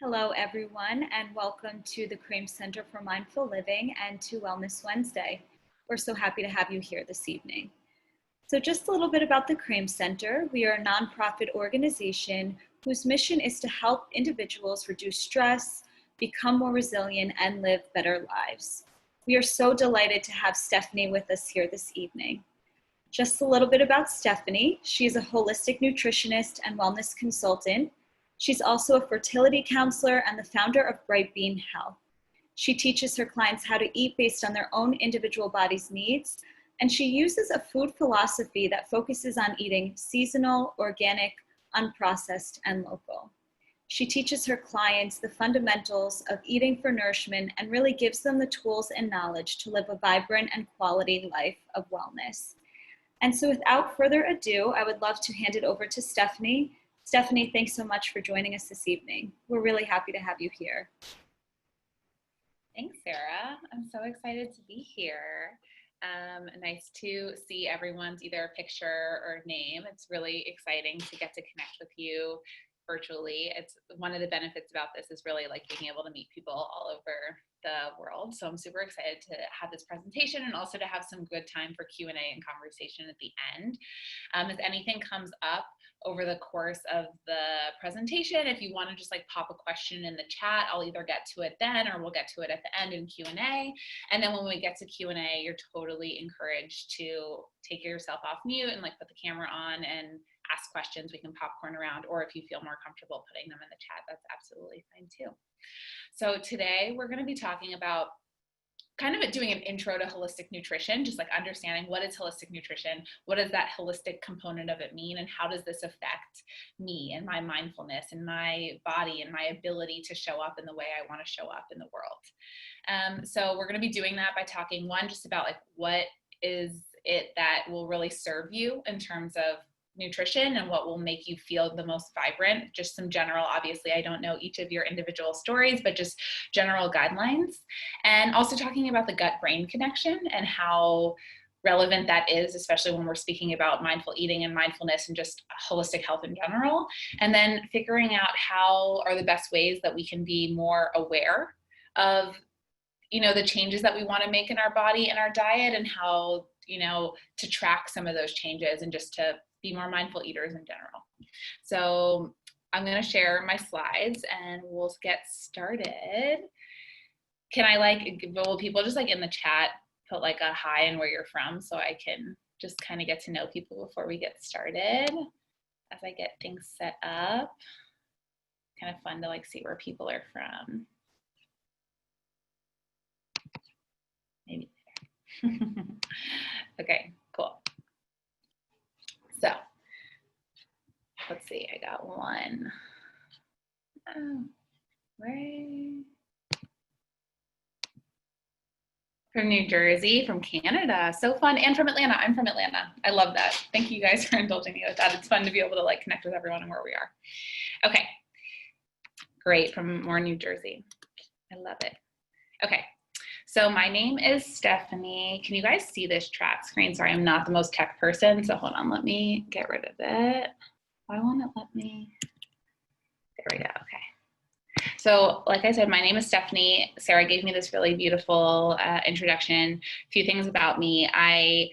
Hello, everyone, and welcome to the Krame Center for Mindful Living and to Wellness Wednesday. We're so happy to have you here this evening. So just a little bit about the Krame Center. We are a nonprofit organization whose mission is to help individuals reduce stress, become more resilient, and live better lives. We are so delighted to have Stefanie with us here this evening. Just a little bit about Stefanie. She's a holistic nutritionist and wellness consultant. She's also a fertility counselor and the founder of Bright Bean Health. She teaches her clients how to eat based on their own individual body's needs, and she uses a food philosophy that focuses on eating seasonal, organic, unprocessed, and local. She teaches her clients the fundamentals of eating for nourishment and really gives them the tools and knowledge to live a vibrant and quality life of wellness. And so without further ado, I would love to hand it over to Stefanie. Stefanie, thanks so much for joining us this evening. We're really happy to have you here. Thanks, Sarah. I'm so excited to be here. Nice to see everyone's either picture or name. It's really exciting to get to connect with you virtually. It's one of the benefits about this is really like being able to meet people all over the world. So I'm super excited to have this presentation and also to have some good time for Q&A and conversation at the end. If anything comes up over the course of the presentation, if you want to just like pop a question in the chat, I'll either get to it then or we'll get to it at the end in Q&A. And then when we get to Q&A, you're totally encouraged to take yourself off mute and like put the camera on and ask questions. We can popcorn around, or if you feel more comfortable putting them in the chat, that's absolutely fine too. So today we're going to be talking about kind of doing an intro to holistic nutrition, just like understanding what is holistic nutrition, what does that holistic component of it mean, and how does this affect me and my mindfulness and my body and my ability to show up in the way I want to show up in the world. So we're going to be doing that by talking just about like what is it that will really serve you in terms of nutrition and what will make you feel the most vibrant. Just some general, obviously I don't know each of your individual stories, but just general guidelines. And also talking about the gut-brain connection and how relevant that is, especially when we're speaking about mindful eating and mindfulness and just holistic health in general. And then figuring out how are the best ways that we can be more aware of the changes that we want to make in our body and our diet, and how to track some of those changes and just to be more mindful eaters in general. So I'm going to share my slides and we'll get started. Will people just like in the chat put like a hi and where you're from so I can just kind of get to know people before we get started as I get things set up. Kind of fun to like see where people are from. Maybe there. Okay, cool. So let's see, I got one. Right. From New Jersey, from Canada, so fun, and from Atlanta. I'm from Atlanta. I love that. Thank you guys for indulging me with that. It's fun to be able to like connect with everyone and where we are. Okay, great, from more New Jersey. I love it. Okay. So my name is Stefanie. Can you guys see this chat screen? Sorry, I'm not the most tech person, so hold on, let me get rid of it. Why won't it let me? There we go, okay. So like I said, my name is Stefanie. Sarah gave me this really beautiful introduction. A few things about me. I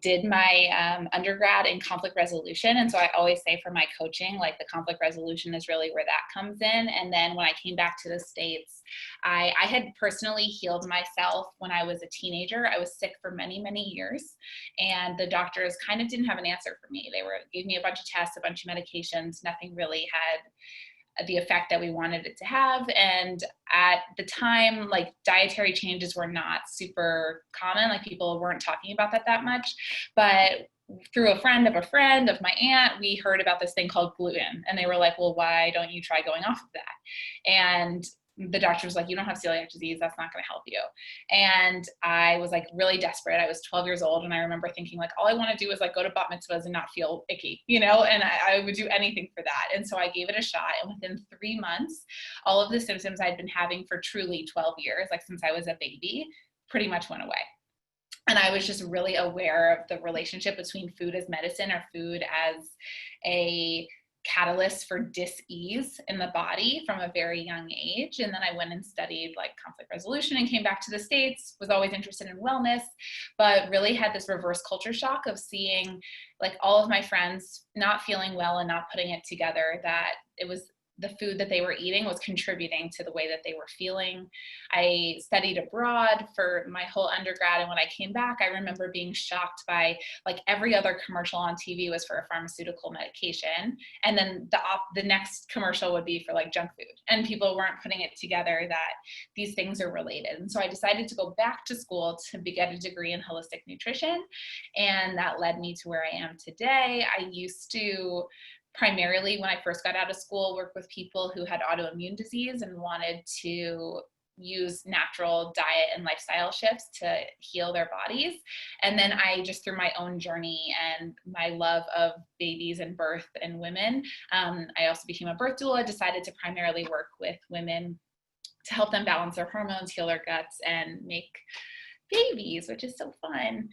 did my undergrad in conflict resolution. And so I always say for my coaching, like the conflict resolution is really where that comes in. And then when I came back to the States, I had personally healed myself when I was a teenager. I was sick for many, many years. And the doctors kind of didn't have an answer for me. They gave me a bunch of tests, a bunch of medications. Nothing really had the effect that we wanted it to have. And at the time, like dietary changes were not super common. Like people weren't talking about that much, but through a friend of my aunt, we heard about this thing called gluten. And they were like, well, why don't you try going off of that? And the doctor was like, you don't have celiac disease. That's not going to help you. And I was like really desperate. I was 12 years old. And I remember thinking like, all I want to do is like go to bat mitzvahs and not feel icky, and I would do anything for that. And so I gave it a shot. And within 3 months, all of the symptoms I'd been having for truly 12 years, like since I was a baby, pretty much went away. And I was just really aware of the relationship between food as medicine or food as a catalyst for dis-ease in the body from a very young age. And then I went and studied like conflict resolution and came back to the States, was always interested in wellness, but really had this reverse culture shock of seeing like all of my friends not feeling well and not putting it together, that it was the food that they were eating was contributing to the way that they were feeling. I studied abroad for my whole undergrad, and when I came back, I remember being shocked by like every other commercial on TV was for a pharmaceutical medication, and then the next commercial would be for like junk food, and people weren't putting it together that these things are related. And so I decided to go back to school to get a degree in holistic nutrition, and that led me to where I am today. I used to primarily, when I first got out of school, work with people who had autoimmune disease and wanted to use natural diet and lifestyle shifts to heal their bodies. And then I just, through my own journey and my love of babies and birth and women, I also became a birth doula, decided to primarily work with women to help them balance their hormones, heal their guts, and make babies, which is so fun.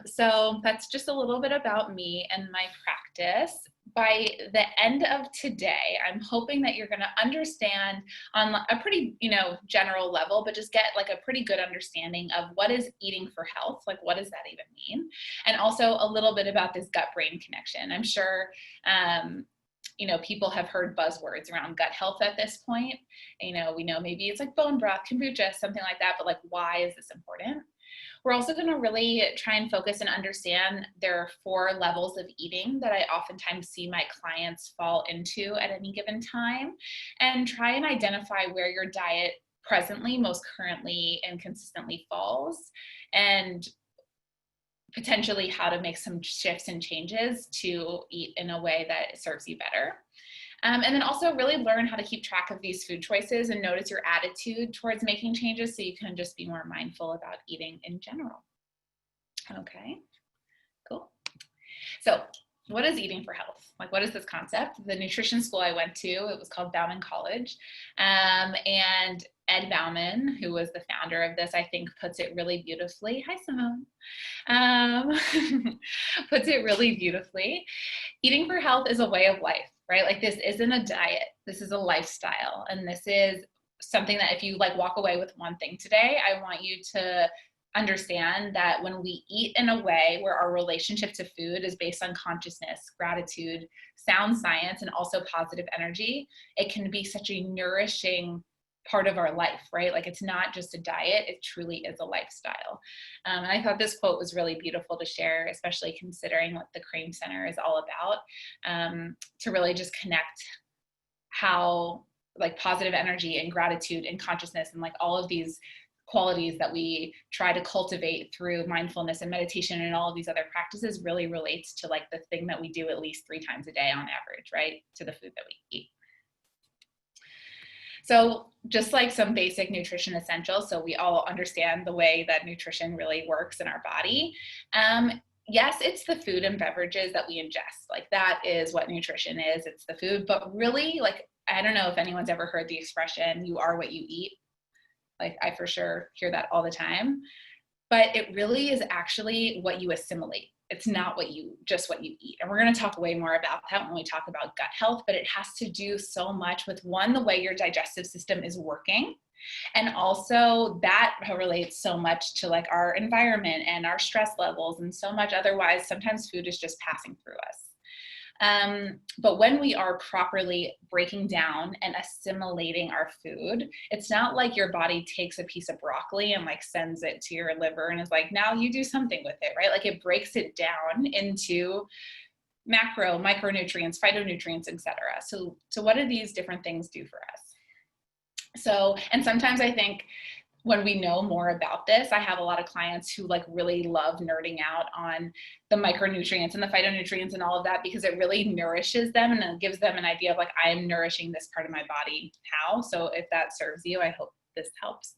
So that's just a little bit about me and my practice. By the end of today, I'm hoping that you're going to understand on a pretty, general level, but just get like a pretty good understanding of what is eating for health. Like, what does that even mean? And also a little bit about this gut-brain connection. I'm sure, people have heard buzzwords around gut health at this point. We know maybe it's like bone broth, kombucha, something like that, but like, why is this important? We're also going to really try and focus and understand there are 4 levels of eating that I oftentimes see my clients fall into at any given time, and try and identify where your diet presently, most currently, and consistently falls, and potentially how to make some shifts and changes to eat in a way that serves you better. And then also really learn how to keep track of these food choices and notice your attitude towards making changes so you can just be more mindful about eating in general. Okay, cool. So what is eating for health? Like, what is this concept? The nutrition school I went to, it was called Bauman College. And Ed Bauman, who was the founder of this, I think puts it really beautifully. Hi, Simone. Puts it really beautifully. Eating for health is a way of life, right? Like, this isn't a diet. This is a lifestyle. And this is something that if you like walk away with one thing today, I want you to understand that when we eat in a way where our relationship to food is based on consciousness, gratitude, sound science, and also positive energy, it can be such a nourishing part of our life, right? Like, it's not just a diet, it truly is a lifestyle. And I thought this quote was really beautiful to share, especially considering what the Krame Center is all about, to really just connect how like positive energy and gratitude and consciousness and like all of these qualities that we try to cultivate through mindfulness and meditation and all of these other practices really relates to like the thing that we do at least 3 times a day on average, right? To the food that we eat. So just like some basic nutrition essentials, so we all understand the way that nutrition really works in our body. Yes, it's the food and beverages that we ingest. Like, that is what nutrition is. It's the food, but really, like, I don't know if anyone's ever heard the expression, you are what you eat. Like, I for sure hear that all the time, but it really is actually what you assimilate. It's not just what you eat. And we're going to talk way more about that when we talk about gut health, but it has to do so much with, one, the way your digestive system is working. And also that relates so much to like our environment and our stress levels and so much otherwise. Sometimes food is just passing through us. But when we are properly breaking down and assimilating our food, it's not like your body takes a piece of broccoli and like sends it to your liver and is like, now you do something with it, right? Like, it breaks it down into macro, micronutrients, phytonutrients, etc. So what do these different things do for us? So, and sometimes I think when we know more about this, I have a lot of clients who like really love nerding out on the micronutrients and the phytonutrients and all of that, because it really nourishes them and it gives them an idea of like, I am nourishing this part of my body. How? So if that serves you, I hope this helps.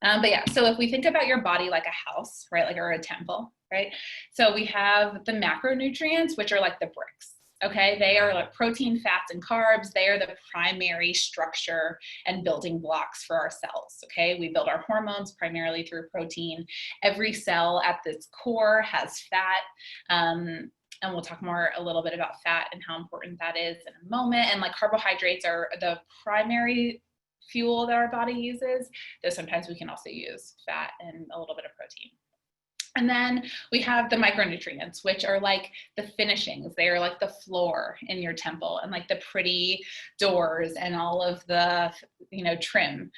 But yeah, so if we think about your body like a house, right? Like, or a temple, right? So we have the macronutrients, which are like the bricks. Okay, they are like protein, fats, and carbs. They are the primary structure and building blocks for our cells. Okay, we build our hormones primarily through protein. Every cell at its core has fat. And we'll talk more a little bit about fat and how important that is in a moment. And like carbohydrates are the primary fuel that our body uses, though sometimes we can also use fat and a little bit of protein. And then we have the micronutrients, which are like the finishings. They are like the floor in your temple and like the pretty doors and all of the, trim.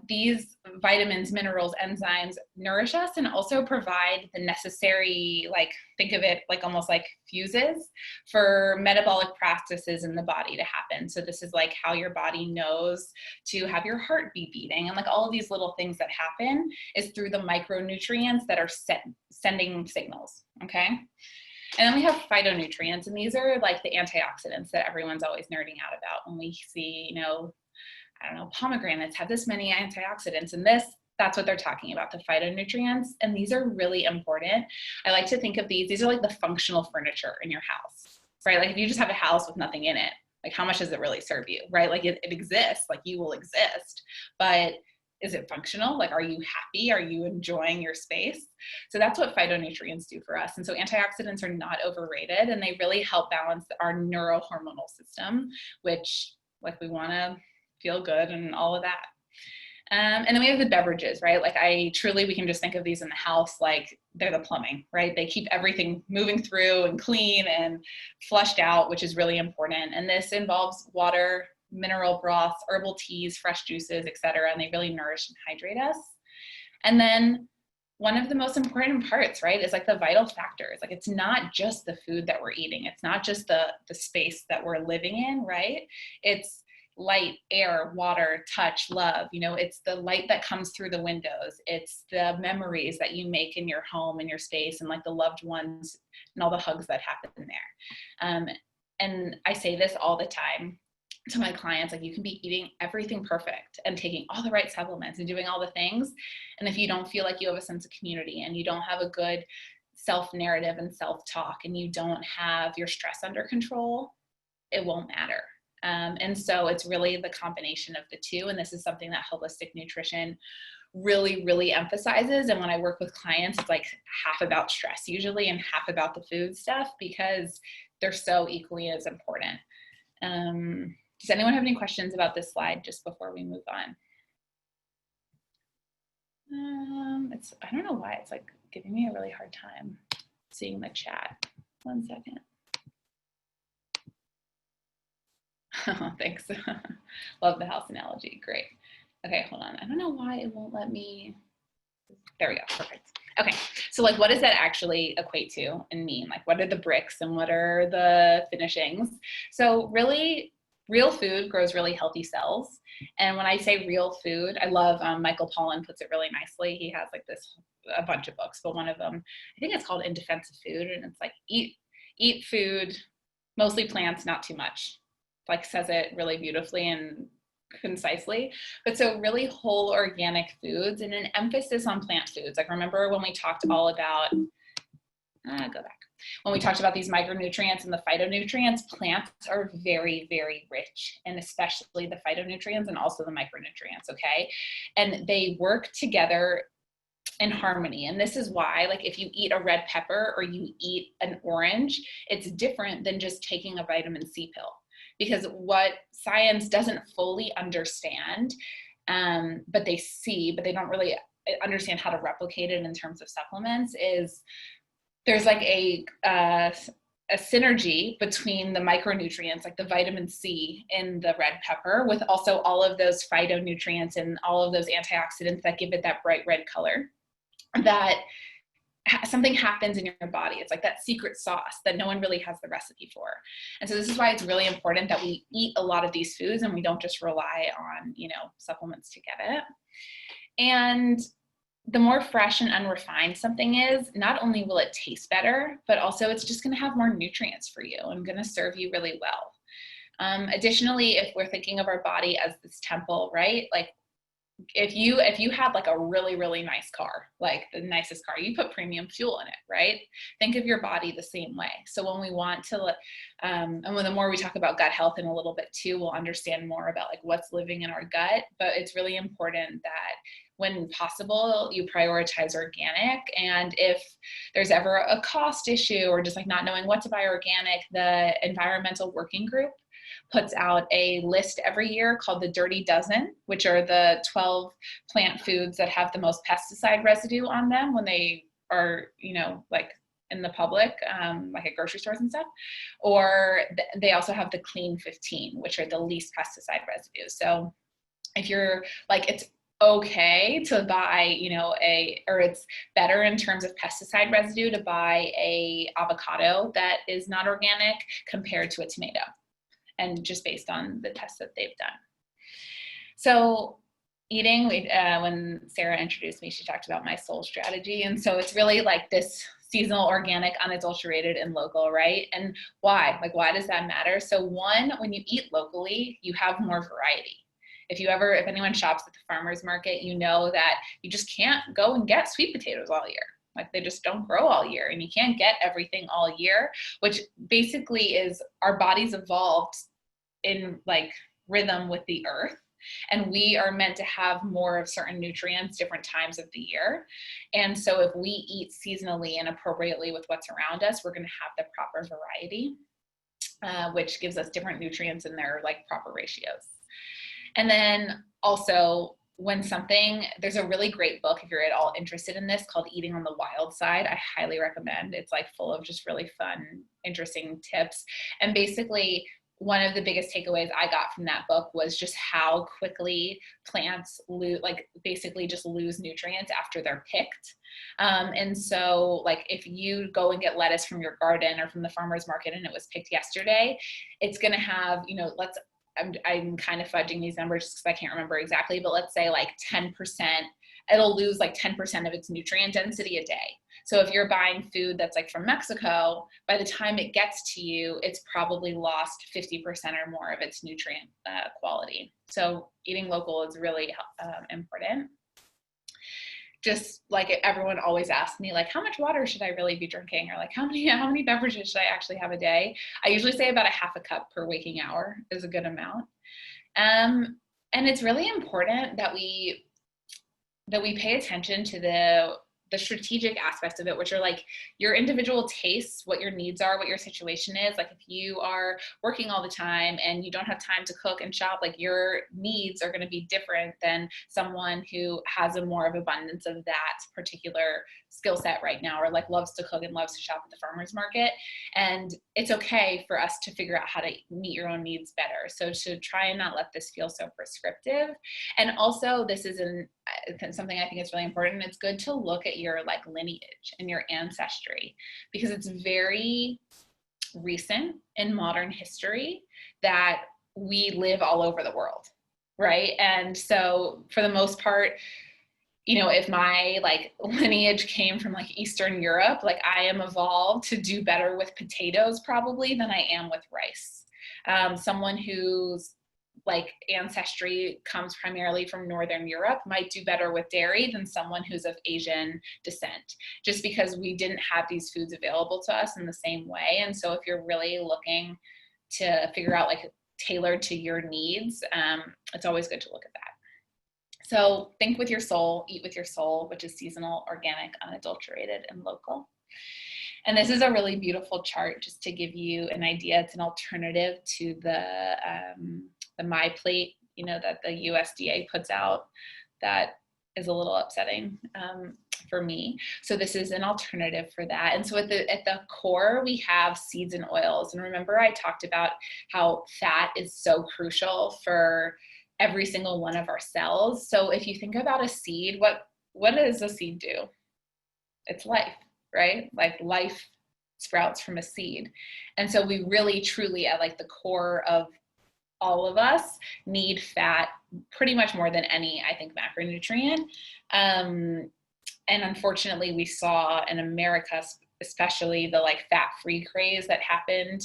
These vitamins, minerals, enzymes nourish us and also provide the necessary, like, think of it like almost like fuses for metabolic processes in the body to happen. So this is like how your body knows to have your heart be beating, and like all of these little things that happen is through the micronutrients that are sending signals, okay? And then we have phytonutrients, and these are like the antioxidants that everyone's always nerding out about when we see, pomegranates have this many antioxidants, and that's what they're talking about, the phytonutrients. And these are really important. I like to think of these are like the functional furniture in your house, right? Like if you just have a house with nothing in it, like how much does it really serve you, right? Like it exists, like you will exist, but is it functional? Like, are you happy? Are you enjoying your space? So that's what phytonutrients do for us. And so antioxidants are not overrated, and they really help balance our neurohormonal system, which, like, we want to feel good and all of that. And then we have the beverages, right? Like we can just think of these in the house like they're the plumbing, right? They keep everything moving through and clean and flushed out, which is really important. And this involves water, mineral broths, herbal teas, fresh juices, etc. And they really nourish and hydrate us. And then one of the most important parts, right, is like the vital factors. Like it's not just the food that we're eating. It's not just the space that we're living in, right? It's light, air, water, touch, love. It's the light that comes through the windows. It's the memories that you make in your home and your space, and like the loved ones and all the hugs that happen there. And I say this all the time to my clients, like you can be eating everything perfect and taking all the right supplements and doing all the things. And if you don't feel like you have a sense of community and you don't have a good self-narrative and self-talk and you don't have your stress under control, it won't matter. And so it's really the combination of the two. And this is something that holistic nutrition really, really emphasizes. And when I work with clients, it's like half about stress usually and half about the food stuff, because they're so equally as important. Does anyone have any questions about this slide just before we move on? I don't know why it's like giving me a really hard time seeing the chat. 1 second. Thanks. Love the house analogy. Great. Okay, hold on. I don't know why it won't let me. There we go. Perfect. Okay. So like, what does that actually equate to and mean? Like, what are the bricks and what are the finishings? So really, real food grows really healthy cells. And when I say real food, I love Michael Pollan puts it really nicely. He has like a bunch of books, but one of them, I think it's called In Defense of Food. And it's like, eat food, mostly plants, not too much. Like says it really beautifully and concisely. But so really whole organic foods and an emphasis on plant foods. Like remember when we talked all about, when we talked about these micronutrients and the phytonutrients, plants are very, very rich, and especially the phytonutrients and also the micronutrients, okay? And they work together in harmony. And this is why, like, if you eat a red pepper or you eat an orange, it's different than just taking a vitamin C pill. Because what science doesn't fully understand, but they see, but they don't really understand how to replicate it in terms of supplements, is there's like a synergy between the micronutrients, like the vitamin C in the red pepper, with also all of those phytonutrients and all of those antioxidants that give it that bright red color, that something happens in your body. It's like that secret sauce that no one really has the recipe for. And so this is why it's really important that we eat a lot of these foods and we don't just rely on, supplements to get it. And the more fresh and unrefined something is, not only will it taste better, but also it's just going to have more nutrients for you and going to serve you really well. Additionally, if we're thinking of our body as this temple, right? Like if you had like a really, really nice car, like the nicest car, you put premium fuel in it, right? Think of your body the same way. So when we want to, and when the more we talk about gut health in a little bit too, we'll understand more about like what's living in our gut, but it's really important that when possible, you prioritize organic. And if there's ever a cost issue or just like not knowing what to buy organic, the Environmental Working Group puts out a list every year called the Dirty Dozen, which are the 12 plant foods that have the most pesticide residue on them when they are, like in the public, like at grocery stores and stuff. Or they also have the Clean 15, which are the least pesticide residues. So if you're like, it's okay to buy, or it's better in terms of pesticide residue to buy a avocado that is not organic compared to a tomato, and just based on the tests that they've done. So eating, when Sarah introduced me, she talked about my soul strategy. And so it's really like this seasonal, organic, unadulterated, and local, right? And why? Like, why does that matter? So one, when you eat locally, you have more variety. If anyone shops at the farmer's market, you know that you just can't go and get sweet potatoes all year. Like, they just don't grow all year, and you can't get everything all year, which basically is our bodies evolved in like rhythm with the earth. And we are meant to have more of certain nutrients different times of the year. And so if we eat seasonally and appropriately with what's around us, we're going to have the proper variety, which gives us different nutrients in their like proper ratios. And then also, there's a really great book if you're at all interested in this called Eating on the Wild Side. I highly recommend. It's like full of just really fun, interesting tips. And basically, one of the biggest takeaways I got from that book was just how quickly plants lose nutrients after they're picked. And so like if you go and get lettuce from your garden or from the farmer's market and it was picked yesterday, it's going to have, I'm kind of fudging these numbers just because I can't remember exactly, but let's say like 10%, it'll lose like 10% of its nutrient density a day. So if you're buying food that's like from Mexico, by the time it gets to you, it's probably lost 50% or more of its nutrient quality. So eating local is really important. Just like everyone always asks me, like, how much water should I really be drinking? Or like, how many beverages should I actually have a day? I usually say about a half a cup per waking hour is a good amount. And it's really important that we pay attention to the strategic aspects of it, which are like your individual tastes, what your needs are, what your situation is. Like if you are working all the time and you don't have time to cook and shop, like your needs are going to be different than someone who has a more of abundance of that particular skill set right now, or like loves to cook and loves to shop at the farmer's market. And it's okay for us to figure out how to meet your own needs better. So to try and not let this feel so prescriptive. And also this is something I think is really important. It's good to look at your like lineage and your ancestry, because it's very recent in modern history that we live all over the world, right? And so for the most part, if my like lineage came from like Eastern Europe, like I am evolved to do better with potatoes probably than I am with rice. Someone whose like ancestry comes primarily from Northern Europe might do better with dairy than someone who's of Asian descent, just because we didn't have these foods available to us in the same way. And so if you're really looking to figure out like tailored to your needs, it's always good to look at that. So think with your soul, eat with your soul, which is seasonal, organic, unadulterated, and local. And this is a really beautiful chart just to give you an idea. It's an alternative to the My Plate, that the USDA puts out. That is a little upsetting for me. So this is an alternative for that. And so at the core, we have seeds and oils. And remember, I talked about how fat is so crucial for every single one of our cells. So if you think about a seed, what does a seed do? It's life, right? Like life sprouts from a seed. And so we really truly at like the core of all of us need fat pretty much more than any, I think, macronutrient. And unfortunately we saw in America, especially the like fat-free craze that happened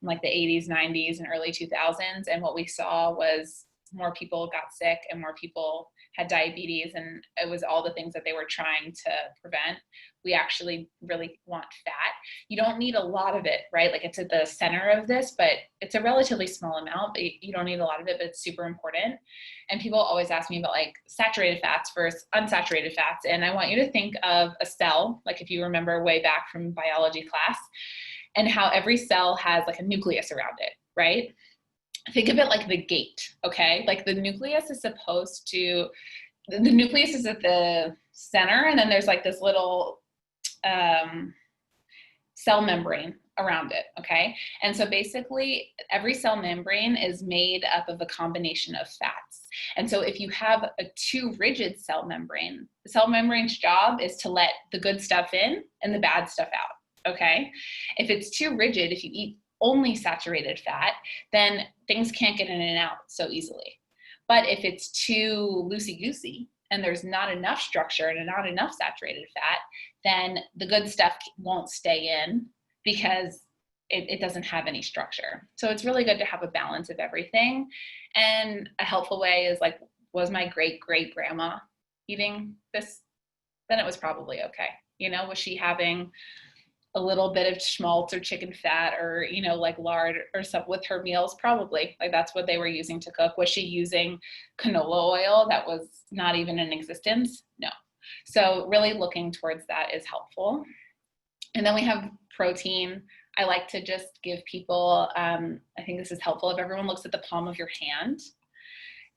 in like the 80s, 90s, and early 2000s. And what we saw was more people got sick and more people had diabetes, and it was all the things that they were trying to prevent. We actually really want fat. You don't need a lot of it, right? Like it's at the center of this, but it's a relatively small amount, but you don't need a lot of it, but it's super important. And people always ask me about like saturated fats versus unsaturated fats. And I want you to think of a cell, like if you remember way back from biology class, and how every cell has like a nucleus around it, right? Think of it like the gate, okay? Like the nucleus is at the center, and then there's like this little cell membrane around it, okay? And so basically every cell membrane is made up of a combination of fats. And so if you have a too rigid cell membrane, the cell membrane's job is to let the good stuff in and the bad stuff out, okay? If it's too rigid, if you eat only saturated fat, then things can't get in and out so easily. But if it's too loosey-goosey and there's not enough structure and not enough saturated fat, then the good stuff won't stay in because it doesn't have any structure. So it's really good to have a balance of everything. And a helpful way is like, was my great-great-grandma eating this? Then it was probably okay. You know, was she having a little bit of schmaltz or chicken fat or, you know, like lard or stuff with her meals? Probably. Like that's what they were using to cook. Was she using canola oil that was not even in existence? No. So really looking towards that is helpful. And then we have protein. I like to just give people, I think this is helpful if everyone looks at the palm of your hand.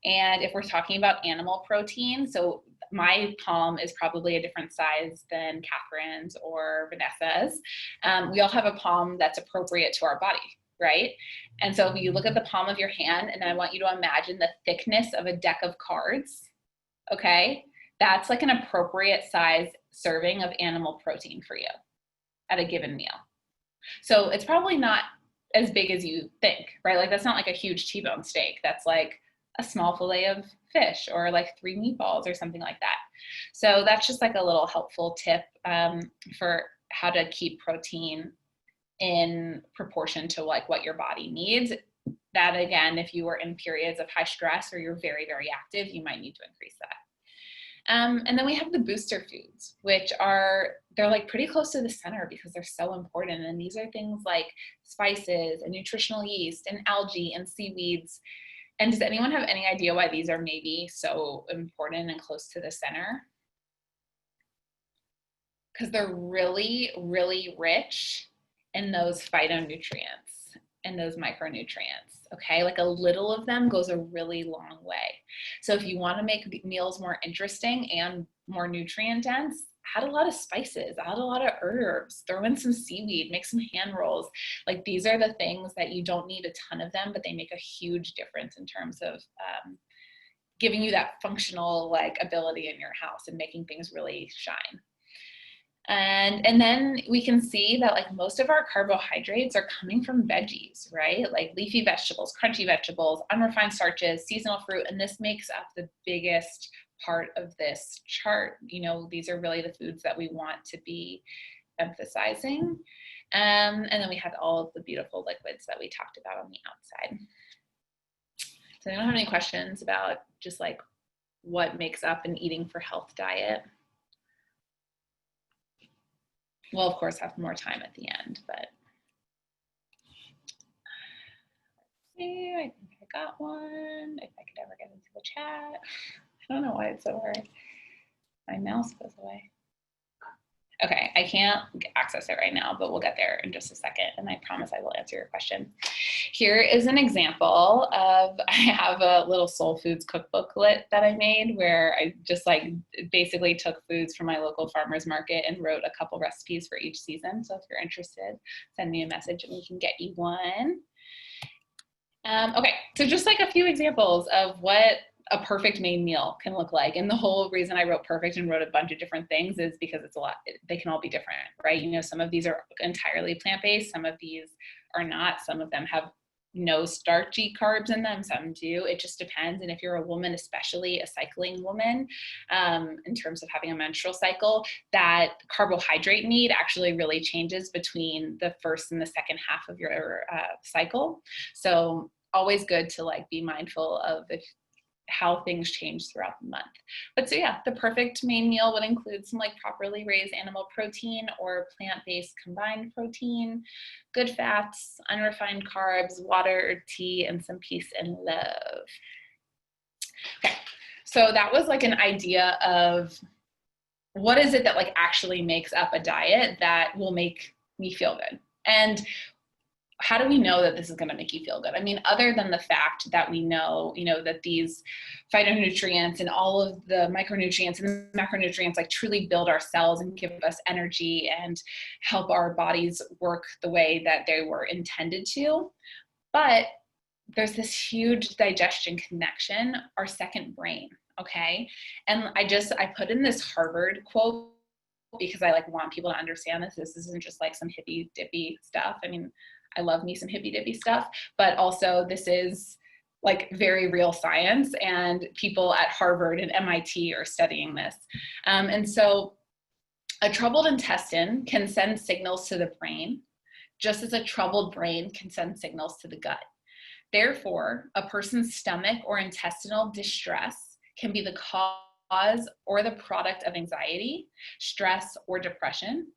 And if we're talking about animal protein, so my palm is probably a different size than Catherine's or Vanessa's. We all have a palm that's appropriate to our body, right? And so if you look at the palm of your hand, and I want you to imagine the thickness of a deck of cards, okay? That's like an appropriate size serving of animal protein for you at a given meal. So it's probably not as big as you think, right? Like that's not like a huge T-bone steak. That's like a small fillet of fish or like 3 meatballs or something like that. So that's just like a little helpful tip for how to keep protein in proportion to like what your body needs. That again, if you are in periods of high stress or you're very, very active, you might need to increase that. And then we have the booster foods, which they're like pretty close to the center because they're so important. And these are things like spices and nutritional yeast and algae and seaweeds. And does anyone have any idea why these are maybe so important and close to the center? Because they're really, really rich in those phytonutrients and those micronutrients, okay? Like a little of them goes a really long way. So if you want to make meals more interesting and more nutrient dense, add a lot of spices, add a lot of herbs, throw in some seaweed, make some hand rolls. Like these are the things that you don't need a ton of them, but they make a huge difference in terms of giving you that functional like ability in your house and making things really shine. And then we can see that like most of our carbohydrates are coming from veggies, right? Like leafy vegetables, crunchy vegetables, unrefined starches, seasonal fruit, and this makes up the biggest part of this chart. You know, these are really the foods that we want to be emphasizing. And then we have all of the beautiful liquids that we talked about on the outside. So I don't have any questions about just like what makes up an eating for health diet. We'll of course have more time at the end, but let's see, I think I got one. If I could ever get into the chat. I don't know why it's so hard. My mouse goes away. Okay, I can't access it right now, but we'll get there in just a second, and I promise I will answer your question. Here is an example of, I have a little soul foods cookbooklet that I made where I just like basically took foods from my local farmer's market and wrote a couple recipes for each season. So if you're interested, send me a message and we can get you one. Okay, so just like a few examples of what a perfect main meal can look like. And the whole reason I wrote perfect and wrote a bunch of different things is because it's a lot, they can all be different, right? You know, some of these are entirely plant-based, some of these are not, some of them have no starchy carbs in them, some do, it just depends. And if you're a woman, especially a cycling woman, in terms of having a menstrual cycle, that carbohydrate need actually really changes between the first and the second half of your cycle. So always good to like be mindful of if how things change throughout the month. But so yeah, the perfect main meal would include some like properly raised animal protein or plant-based combined protein, good fats, unrefined carbs, water or tea, and some peace and love. Okay, so that was like an idea of what is it that like actually makes up a diet that will make me feel good? And how do we know that this is going to make you feel good? I mean, other than the fact that we know, that these phytonutrients and all of the micronutrients and macronutrients like truly build our cells and give us energy and help our bodies work the way that they were intended to. But there's this huge digestion connection, our second brain. Okay. And I put in this Harvard quote because I like want people to understand this. This isn't just like some hippy dippy stuff. I mean, I love me some hippy dippy stuff, but also this is like very real science, and people at Harvard and MIT are studying this. And so a troubled intestine can send signals to the brain, just as a troubled brain can send signals to the gut. Therefore, a person's stomach or intestinal distress can be the cause or the product of anxiety, stress, or depression.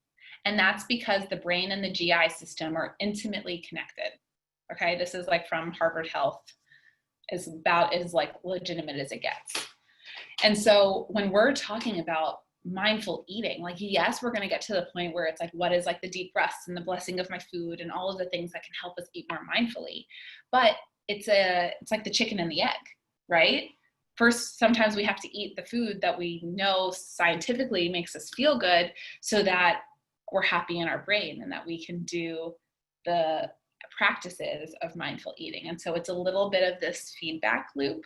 And that's because the brain and the GI system are intimately connected. Okay, this is like from Harvard Health, is about as like legitimate as it gets. And so when we're talking about mindful eating, like, yes, we're going to get to the point where it's like, what is like the deep breaths and the blessing of my food and all of the things that can help us eat more mindfully. But it's like the chicken and the egg, right? First, sometimes we have to eat the food that we know scientifically makes us feel good so that we're happy in our brain and that we can do the practices of mindful eating. And so it's a little bit of this feedback loop.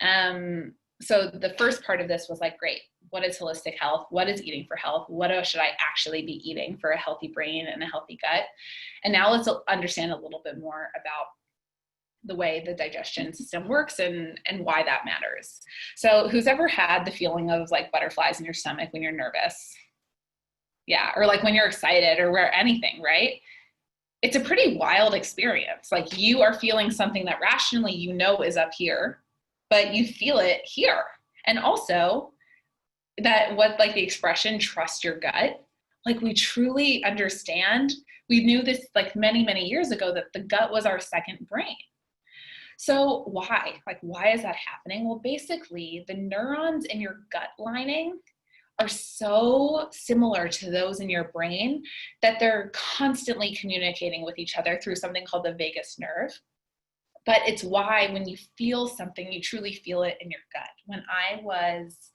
So the first part of this was like, great, what is holistic health? What is eating for health? What should I actually be eating for a healthy brain and a healthy gut? And now let's understand a little bit more about the way the digestion system works and why that matters. So who's ever had the feeling of like butterflies in your stomach when you're nervous? Yeah, or like when you're excited or where anything, right? It's a pretty wild experience. Like you are feeling something that rationally you know is up here, but you feel it here. And also that what like the expression trust your gut, like we truly understand. We knew this like many, many years ago that the gut was our second brain. So why? Like, why is that happening? Well, basically the neurons in your gut lining are so similar to those in your brain that they're constantly communicating with each other through something called the vagus nerve. But it's why when you feel something, you truly feel it in your gut. When I was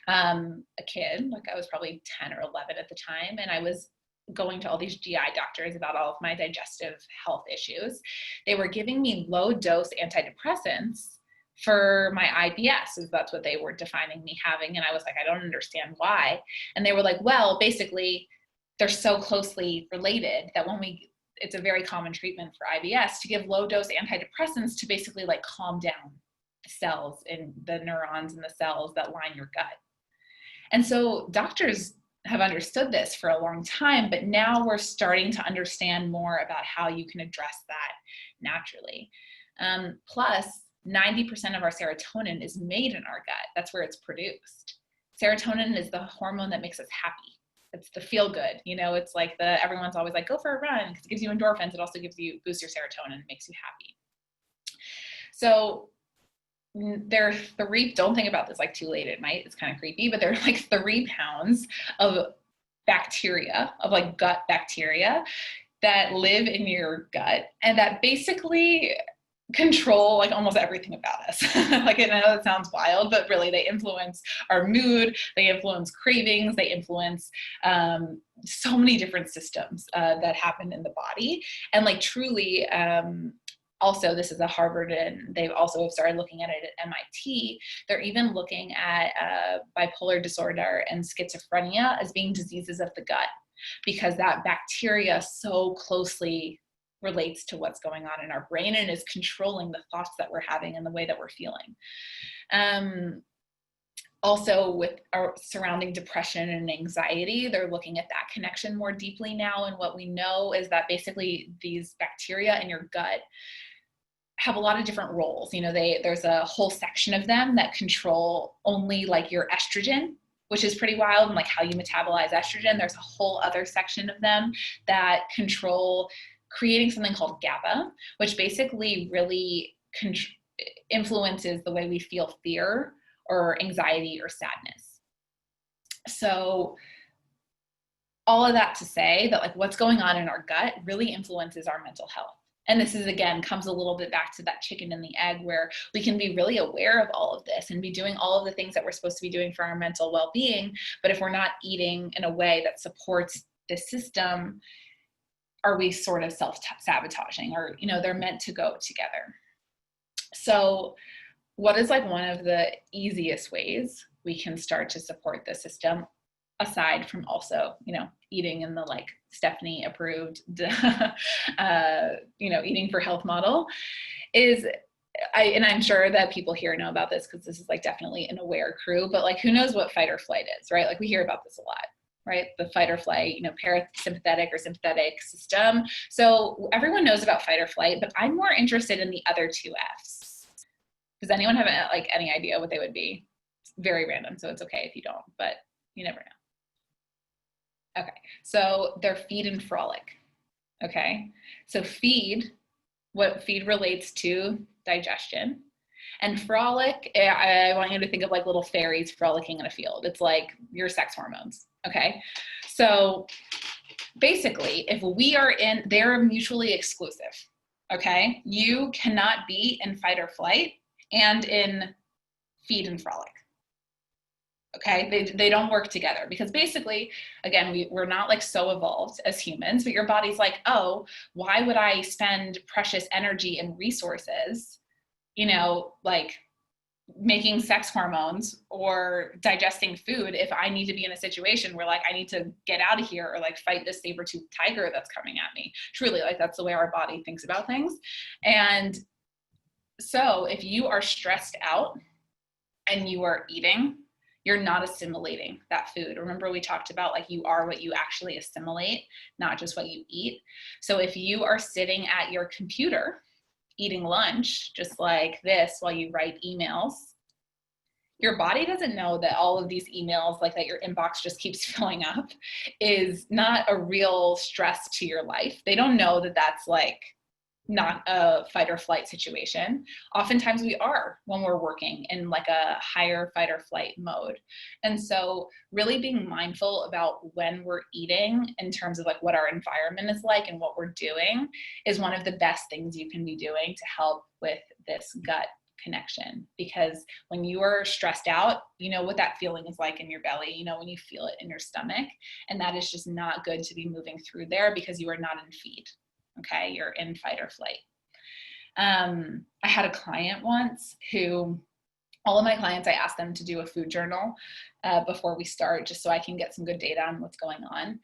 a kid, like I was probably 10 or 11 at the time, and I was going to all these GI doctors about all of my digestive health issues, they were giving me low dose antidepressants for my IBS, is that's what they were defining me having. And I was like, I don't understand why. And they were like, well, basically they're so closely related that it's a very common treatment for IBS to give low dose antidepressants to basically like calm down the cells and the neurons and the cells that line your gut. And so doctors have understood this for a long time, but now we're starting to understand more about how you can address that naturally. Plus, 90% of our serotonin is made in our gut. That's where it's produced. Serotonin is the hormone that makes us happy. It's the feel good, it's like everyone's always like, go for a run because it gives you endorphins. It also boosts your serotonin, makes you happy. So there are don't think about this like too late at night. It's kind of creepy, but there are like 3 pounds of bacteria, of like gut bacteria that live in your gut and that basically control like almost everything about us. Like, I know that sounds wild, but really they influence our mood, they influence cravings, they influence so many different systems that happen in the body. And like truly, also, this is a Harvard, and they've also started looking at it at MIT. They're even looking at bipolar disorder and schizophrenia as being diseases of the gut, because that bacteria so closely relates to what's going on in our brain and is controlling the thoughts that we're having and the way that we're feeling. Also, with our surrounding depression and anxiety, they're looking at that connection more deeply now. And what we know is that basically these bacteria in your gut have a lot of different roles. You know, there's a whole section of them that control only like your estrogen, which is pretty wild, and like how you metabolize estrogen. There's a whole other section of them that control creating something called GABA, which basically really influences the way we feel fear or anxiety or sadness. So all of that to say that like what's going on in our gut really influences our mental health. And this is, again, comes a little bit back to that chicken and the egg, where we can be really aware of all of this and be doing all of the things that we're supposed to be doing for our mental well-being. But if we're not eating in a way that supports the system, are we sort of self-sabotaging, or, you know, they're meant to go together. So what is like one of the easiest ways we can start to support the system, aside from also, you know, eating in the like Stefanie approved, you know, eating for health model, is and I'm sure that people here know about this because this is like definitely an aware crew, but like who knows what fight or flight is, right? Like we hear about this a lot, right? The fight or flight, you know, parasympathetic or sympathetic system. So everyone knows about fight or flight, but I'm more interested in the other two Fs. Does anyone have like any idea what they would be? It's very random, so it's okay if you don't, but you never know. Okay, so they're feed and frolic. Okay, so what feed relates to digestion, and frolic, I want you to think of like little fairies frolicking in a field. It's like your sex hormones. Okay, so basically, if we are they're mutually exclusive. Okay, you cannot be in fight or flight and in feed and frolic. Okay, they don't work together, because basically, again, we're not like so evolved as humans, but your body's like, oh, why would I spend precious energy and resources, you know, like making sex hormones or digesting food if I need to be in a situation where like I need to get out of here or like fight this saber-toothed tiger that's coming at me. Truly, like that's the way our body thinks about things. And so if you are stressed out and you are eating, you're not assimilating that food. Remember, we talked about like you are what you actually assimilate, not just what you eat. So if you are sitting at your computer eating lunch just like this while you write emails, your body doesn't know that all of these emails, like that your inbox just keeps filling up, is not a real stress to your life. They don't know that that's like not a fight or flight situation. Oftentimes we are when we're working in like a higher fight or flight mode. And so really being mindful about when we're eating in terms of like what our environment is like and what we're doing is one of the best things you can be doing to help with this gut connection. Because when you are stressed out, you know what that feeling is like in your belly, you know, when you feel it in your stomach, and that is just not good to be moving through there because you are not in feed. Okay, you're in fight or flight. I had a client once who, all of my clients, I asked them to do a food journal before we start, just so I can get some good data on what's going on.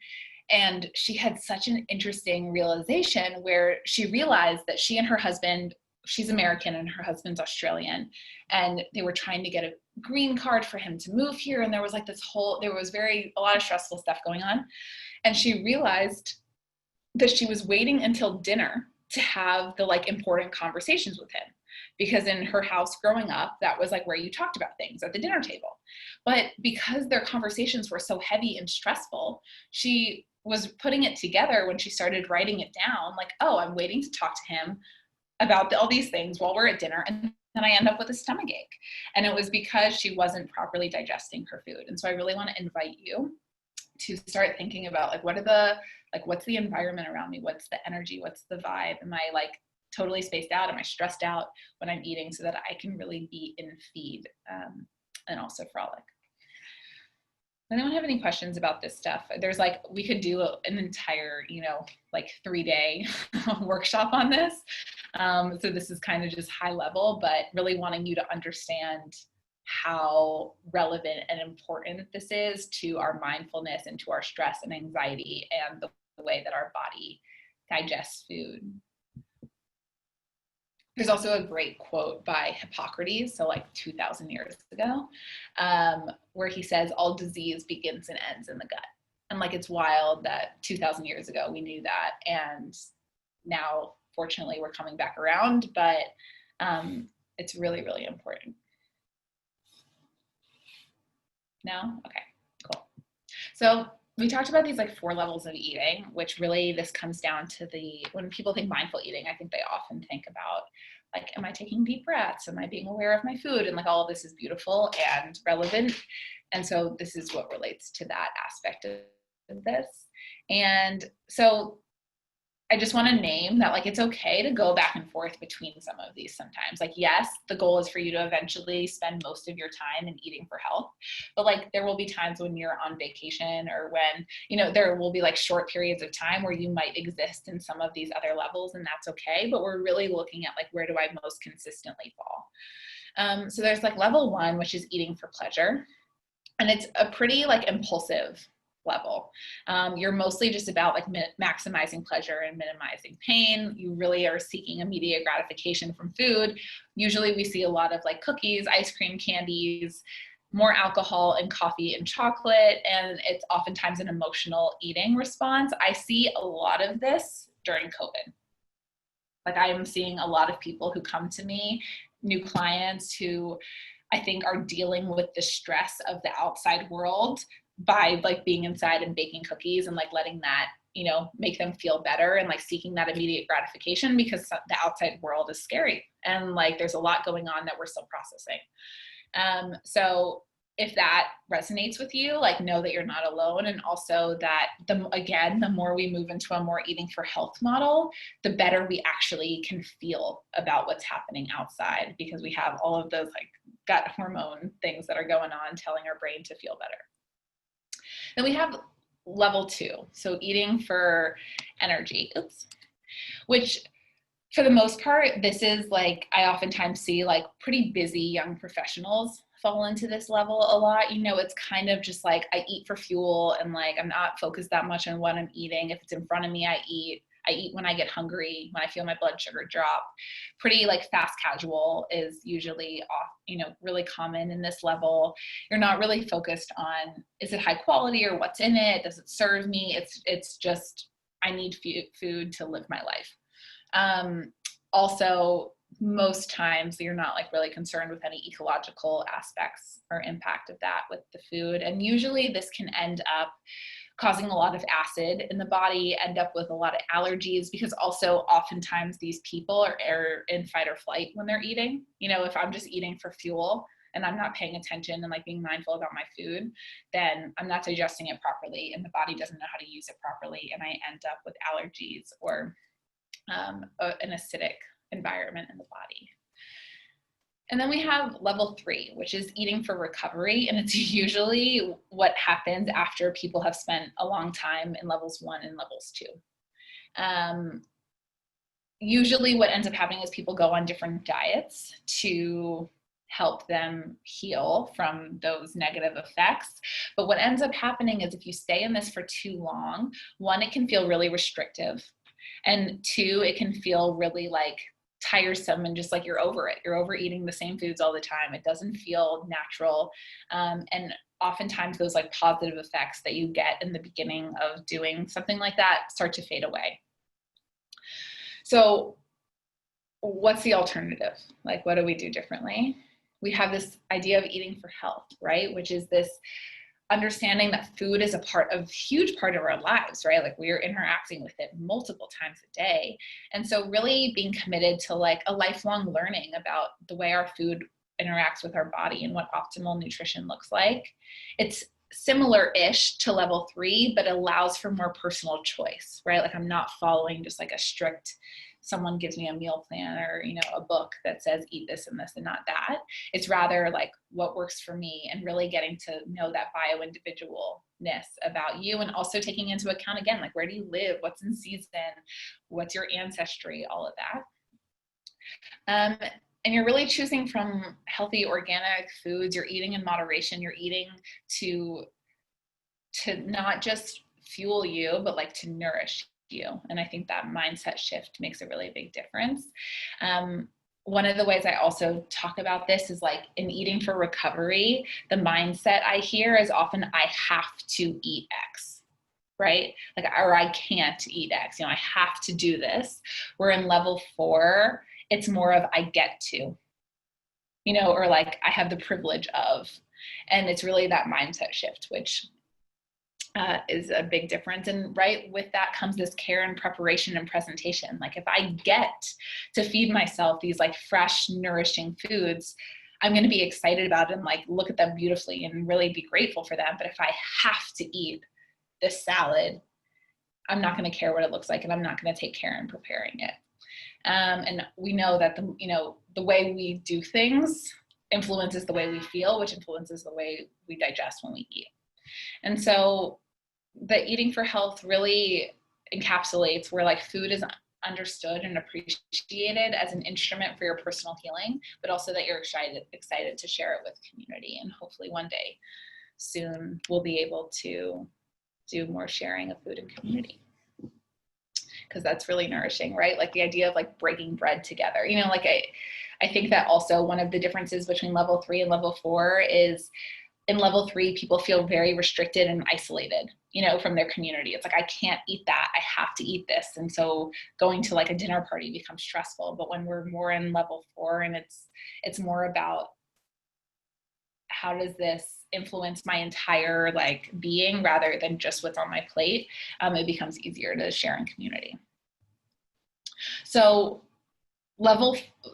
And she had such an interesting realization where she realized that she and her husband, she's American and her husband's Australian, and they were trying to get a green card for him to move here. And there was like there was a lot of stressful stuff going on. And she realized that she was waiting until dinner to have the like important conversations with him, because in her house growing up, that was like where you talked about things at the dinner table. But because their conversations were so heavy and stressful, she was putting it together when she started writing it down, like, oh, I'm waiting to talk to him about all these things while we're at dinner, and then I end up with a stomach ache. And it was because she wasn't properly digesting her food. And so I really want to invite you to start thinking about like what's the environment around me? What's the energy? What's the vibe? Am I like totally spaced out? Am I stressed out when I'm eating, so that I can really be in feed and also frolic? Anyone have any questions about this stuff? There's like, we could do an entire, you know, like 3-day workshop on this. So this is kind of just high level, but really wanting you to understand how relevant and important this is to our mindfulness and to our stress and anxiety and the way that our body digests food. There's also a great quote by Hippocrates, so like 2,000 years ago, where he says, all disease begins and ends in the gut. And like, it's wild that 2,000 years ago we knew that, and now fortunately we're coming back around, but it's really, really important. No? Okay, cool. So we talked about these like 4 levels of eating, which really this comes down to when people think mindful eating, I think they often think about like, am I taking deep breaths? Am I being aware of my food? And like all of this is beautiful and relevant. And so this is what relates to that aspect of this. And so I just want to name that like it's okay to go back and forth between some of these sometimes. Like, yes, the goal is for you to eventually spend most of your time in eating for health, but like there will be times when you're on vacation or when, you know, there will be like short periods of time where you might exist in some of these other levels, and that's okay. But we're really looking at like, where do I most consistently fall? So there's like level 1, which is eating for pleasure. And it's a pretty like impulsive level. You're mostly just about like maximizing pleasure and minimizing pain. You really are seeking immediate gratification from food. Usually we see a lot of like cookies, ice cream, candies, more alcohol and coffee and chocolate, and it's oftentimes an emotional eating response. I see a lot of this during COVID. Like I am seeing a lot of people who come to me, new clients who I think are dealing with the stress of the outside world by like being inside and baking cookies and like letting that, you know, make them feel better and like seeking that immediate gratification, because the outside world is scary and like there's a lot going on that we're still processing. So if that resonates with you, like know that you're not alone. And also that the more we move into a more eating for health model, the better we actually can feel about what's happening outside, because we have all of those like gut hormone things that are going on telling our brain to feel better. Then we have level 2. So eating for energy, which for the most part, this is like, I oftentimes see like pretty busy young professionals fall into this level a lot. You know, it's kind of just like, I eat for fuel and like, I'm not focused that much on what I'm eating. If it's in front of me, I eat when I get hungry, when I feel my blood sugar drop. Pretty like fast casual is usually really common in this level. You're not really focused on, is it high quality or what's in it? Does it serve me? It's just, I need food to live my life. Also, most times you're not like really concerned with any ecological aspects or impact of that with the food. And usually this can end up causing a lot of acid in the body, end up with a lot of allergies, because also oftentimes these people are in fight or flight when they're eating. You know, if I'm just eating for fuel and I'm not paying attention and like being mindful about my food, then I'm not digesting it properly and the body doesn't know how to use it properly. And I end up with allergies or an acidic environment in the body. And then we have level 3, which is eating for recovery. And it's usually what happens after people have spent a long time in levels 1 and levels 2. Usually what ends up happening is people go on different diets to help them heal from those negative effects. But what ends up happening is if you stay in this for too long, 1, it can feel really restrictive. And 2, it can feel really like tiresome and just like you're over it. You're overeating the same foods all the time. It doesn't feel natural. And oftentimes those like positive effects that you get in the beginning of doing something like that start to fade away. So what's the alternative? Like, what do we do differently? We have this idea of eating for health, right? Which is this understanding that food is a huge part of our lives, right? Like we're interacting with it multiple times a day. And so really being committed to like a lifelong learning about the way our food interacts with our body and what optimal nutrition looks like. It's similar-ish to level 3, but allows for more personal choice, right? Like I'm not following just like a strict, someone gives me a meal plan or, a book that says eat this and this and not that. It's rather like what works for me and really getting to know that bio-individualness about you, and also taking into account, again, like where do you live? What's in season? What's your ancestry? All of that. And you're really choosing from healthy organic foods. You're eating in moderation. You're eating to not just fuel you, but like to nourish you. And I think that mindset shift makes a really big difference. One of the ways I also talk about this is like in eating for recovery, the mindset I hear is often I have to eat X, right? Like, or I can't eat X, I have to do this. Where in level 4, it's more of I get to, or like I have the privilege of, and it's really that mindset shift, which is a big difference. And right with that comes this care and preparation and presentation. Like if I get to feed myself these like fresh, nourishing foods, I'm going to be excited about it and like look at them beautifully and really be grateful for them. But if I have to eat this salad, I'm not going to care what it looks like, and I'm not going to take care in preparing it. And we know that the way we do things influences the way we feel, which influences the way we digest when we eat. And so the eating for health really encapsulates where like food is understood and appreciated as an instrument for your personal healing, but also that you're excited to share it with community. And hopefully one day soon we'll be able to do more sharing of food in community, because that's really nourishing, right? Like the idea of like breaking bread together, like I think that also one of the differences between level 3 and level 4 is in level 3, people feel very restricted and isolated, from their community. It's like, I can't eat that. I have to eat this. And so going to like a dinner party becomes stressful. But when we're more in level 4 and it's more about how does this influence my entire like being rather than just what's on my plate, it becomes easier to share in community. So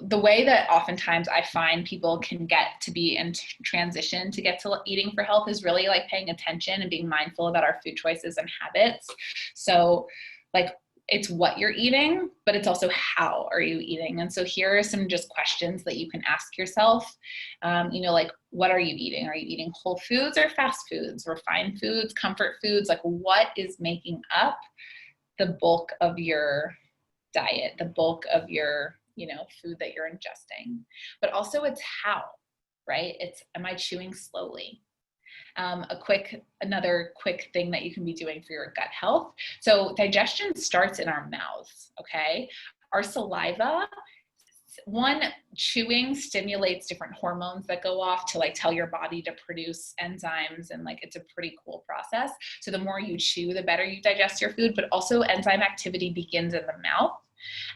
the way that oftentimes I find people can get to be in transition to get to eating for health is really like paying attention and being mindful about our food choices and habits. So like it's what you're eating, but it's also how are you eating? And so here are some just questions that you can ask yourself. Like, what are you eating? Are you eating whole foods or fast foods, refined foods, comfort foods? Like what is making up the bulk of your diet, the bulk of your food that you're ingesting? But also it's how, right? It's, am I chewing slowly? Another quick thing that you can be doing for your gut health. So digestion starts in our mouths, okay? Our saliva, chewing stimulates different hormones that go off to like tell your body to produce enzymes, and like it's a pretty cool process. So the more you chew, the better you digest your food, but also enzyme activity begins in the mouth.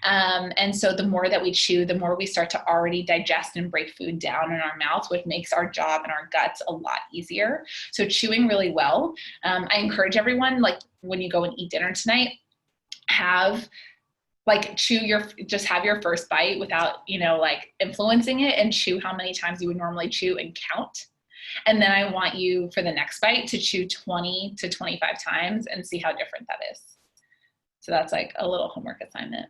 And so the more that we chew, the more we start to already digest and break food down in our mouth, which makes our job in our guts a lot easier. So chewing really well. I encourage everyone, like when you go and eat dinner tonight, just have your first bite without, like influencing it, and chew how many times you would normally chew and count. And then I want you for the next bite to chew 20 to 25 times and see how different that is. So that's like a little homework assignment.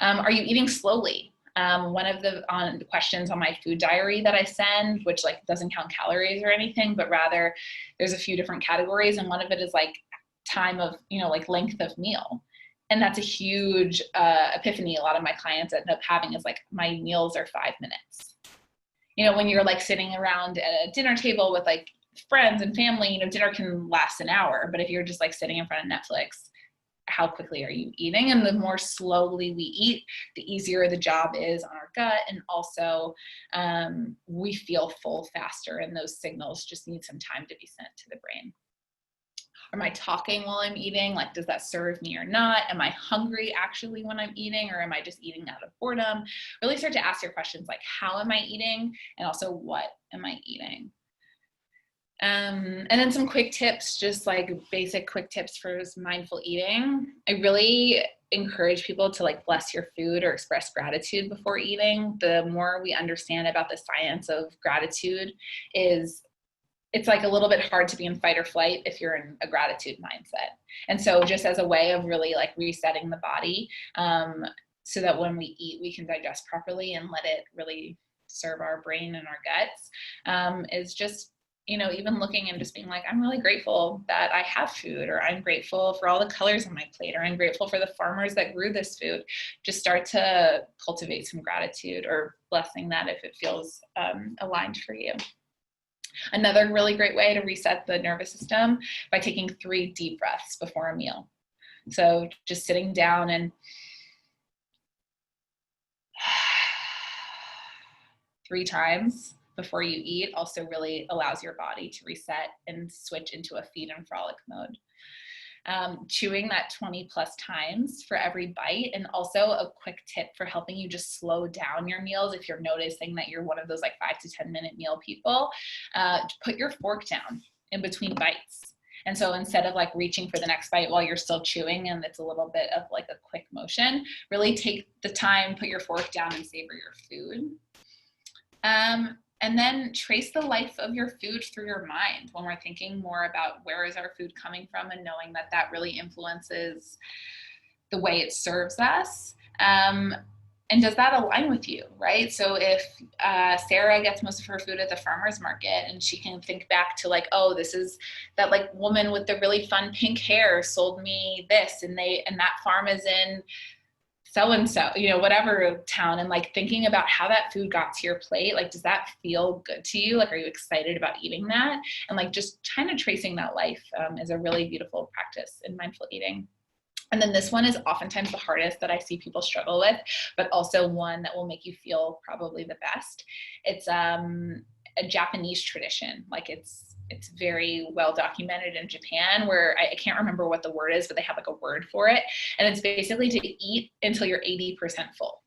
Are you eating slowly? One of the questions on my food diary that I send, which like doesn't count calories or anything, but rather there's a few different categories. And one of it is like time of, like length of meal. And that's a huge epiphany a lot of my clients end up having, is like, my meals are 5 minutes. When you're like sitting around at a dinner table with like friends and family, dinner can last an hour. But if you're just like sitting in front of Netflix, how quickly are you eating? And the more slowly we eat, the easier the job is on our gut. And also we feel full faster, and those signals just need some time to be sent to the brain. Am I talking while I'm eating? Like, does that serve me or not? Am I hungry actually when I'm eating, or am I just eating out of boredom? Really start to ask your questions like, how am I eating? And also, what am I eating? And then some quick tips, just like basic quick tips for mindful eating. I really encourage people to like bless your food or express gratitude before eating. The more we understand about the science of gratitude, it's like a little bit hard to be in fight or flight if you're in a gratitude mindset. And so just as a way of really like resetting the body, so that when we eat, we can digest properly and let it really serve our brain and our guts, is just, even looking and just being like, I'm really grateful that I have food, or I'm grateful for all the colors on my plate, or I'm grateful for the farmers that grew this food. Just start to cultivate some gratitude, or blessing that if it feels aligned for you. Another really great way to reset the nervous system, by taking 3 deep breaths before a meal. So just sitting down and 3 times before you eat also really allows your body to reset and switch into a feed and frolic mode. chewing that 20 plus times for every bite. And also a quick tip for helping you just slow down your meals. If you're noticing that you're one of those like 5 to 10 minute meal people, put your fork down in between bites. And so instead of like reaching for the next bite while you're still chewing and it's a little bit of like a quick motion, really take the time, put your fork down and savor your food. And then trace the life of your food through your mind when we're thinking more about where is our food coming from, and knowing that that really influences the way it serves us. And does that align with you, right? So if Sarah gets most of her food at the farmer's market and she can think back to like, oh, this is that like woman with the really fun pink hair sold me this, and that farm is in so-and-so, you know, whatever town, and like thinking about how that food got to your plate. Like, does that feel good to you? Like, are you excited about eating that? And like just kind of tracing that life is a really beautiful practice in mindful eating. And then this one is oftentimes the hardest that I see people struggle with, but also one that will make you feel probably the best. It's a Japanese tradition. Like it's very well documented in Japan, where I can't remember what the word is, but they have like a word for it. And it's basically to eat until you're 80% full.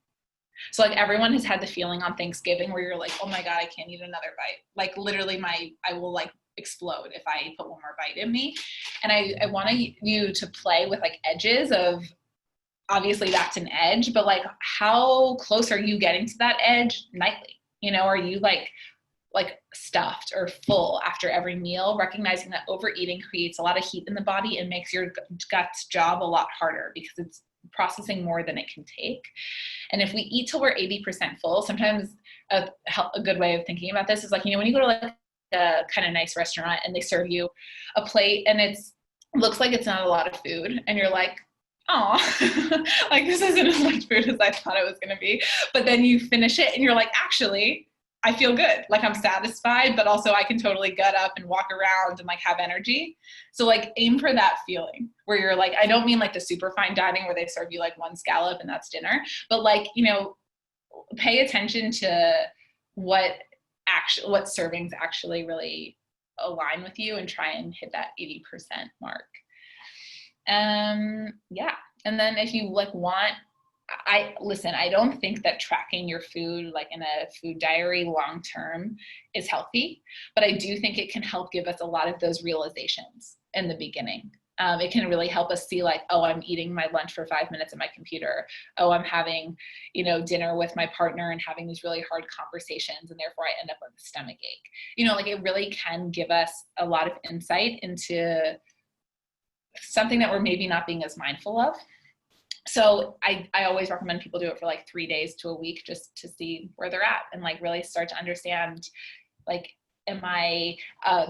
So like everyone has had the feeling on Thanksgiving where you're like, oh my God, I can't eat another bite. Like literally I will like explode if I put one more bite in me. And I want you to play with like edges of, obviously that's an edge, but like how close are you getting to that edge nightly? You know, are you like stuffed or full after every meal, recognizing that overeating creates a lot of heat in the body and makes your gut's job a lot harder because it's processing more than it can take. And if we eat till we're 80% full, sometimes a good way of thinking about this is like, you know, when you go to like a kind of nice restaurant and they serve you a plate and it looks like it's not a lot of food, and you're like, oh, like this isn't as much food as I thought it was going to be. But then you finish it and you're like, actually, I feel good. Like I'm satisfied, but also I can totally gut up and walk around and like have energy. So like aim for that feeling where you're like, I don't mean like the super fine dining where they serve you like one scallop and that's dinner, but like, you know, pay attention to what servings actually really align with you and try and hit that 80% mark. Yeah. And then if you like want, I don't think that tracking your food like in a food diary long term is healthy, but I do think it can help give us a lot of those realizations in the beginning. It can really help us see like, oh, I'm eating my lunch for 5 minutes at my computer. Oh, I'm having, you know, dinner with my partner and having these really hard conversations, and therefore I end up with a stomach ache. You know, like it really can give us a lot of insight into something that we're maybe not being as mindful of. So I always recommend people do it for like 3 days to a week just to see where they're at and like really start to understand like, am I,